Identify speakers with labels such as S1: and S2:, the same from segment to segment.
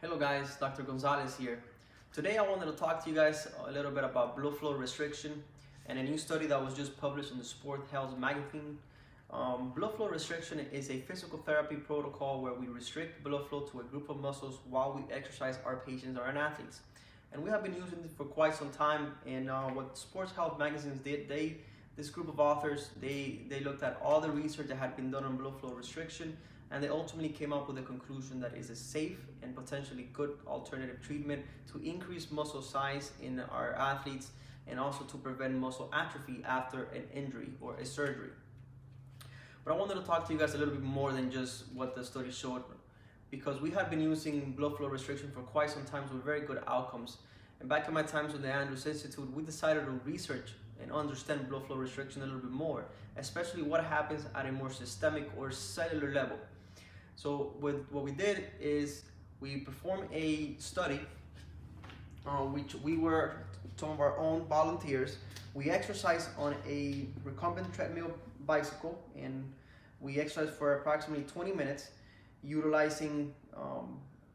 S1: Hello guys, Dr. Gonzalez here. Today I wanted to talk to you guys a little bit about blood flow restriction and a new study that was just published in the Sport Health magazine. Blood flow restriction is a physical therapy protocol where we restrict blood flow to a group of muscles while we exercise our patients or our athletes. And we have been using it for quite some time. And what Sports Health magazines did, this group of authors, they looked at all the research that had been done on blood flow restriction, and they ultimately came up with a conclusion that is a safe and potentially good alternative treatment to increase muscle size in our athletes and also to prevent muscle atrophy after an injury or a surgery. But I wanted to talk to you guys a little bit more than just what the study showed, because we have been using blood flow restriction for quite some time with very good outcomes. And back in my times with the Andrews Institute, we decided to research and understand blood flow restriction a little bit more, especially what happens at a more systemic or cellular level. So what we did is we performed a study which we were some of our own volunteers. We exercised on a recumbent treadmill bicycle, and we exercised for approximately 20 minutes utilizing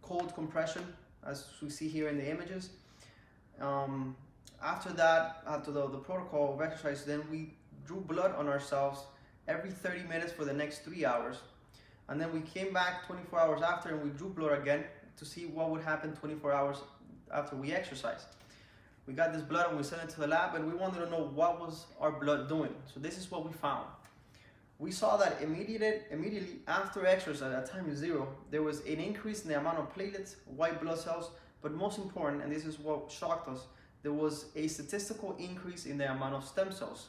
S1: cold compression, as we see here in the images. After that, after the protocol of exercise, then we drew blood on ourselves every 30 minutes for the next 3 hours. And then we came back 24 hours after and we drew blood again to see what would happen 24 hours after we exercised. We got this blood and we sent it to the lab, and we wanted to know what was our blood doing. So this is what we found. We saw that immediately after exercise at time 0, there was an increase in the amount of platelets, white blood cells, but most important, and this is what shocked us, there was a statistical increase in the amount of stem cells.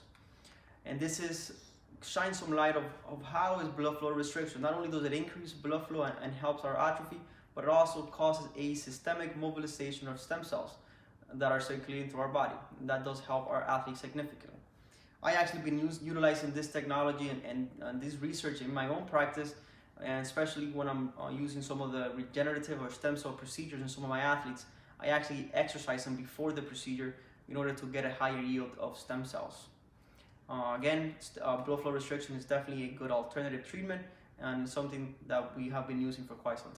S1: And this shines some light of how is blood flow restriction. Not only does it increase blood flow and helps our atrophy, but it also causes a systemic mobilization of stem cells that are circulating through our body. And that does help our athletes significantly. I actually been utilizing this technology and this research in my own practice, and especially when I'm using some of the regenerative or stem cell procedures in some of my athletes. I actually exercise them before the procedure in order to get a higher yield of stem cells. Again, blood flow restriction is definitely a good alternative treatment and something that we have been using for quite some time.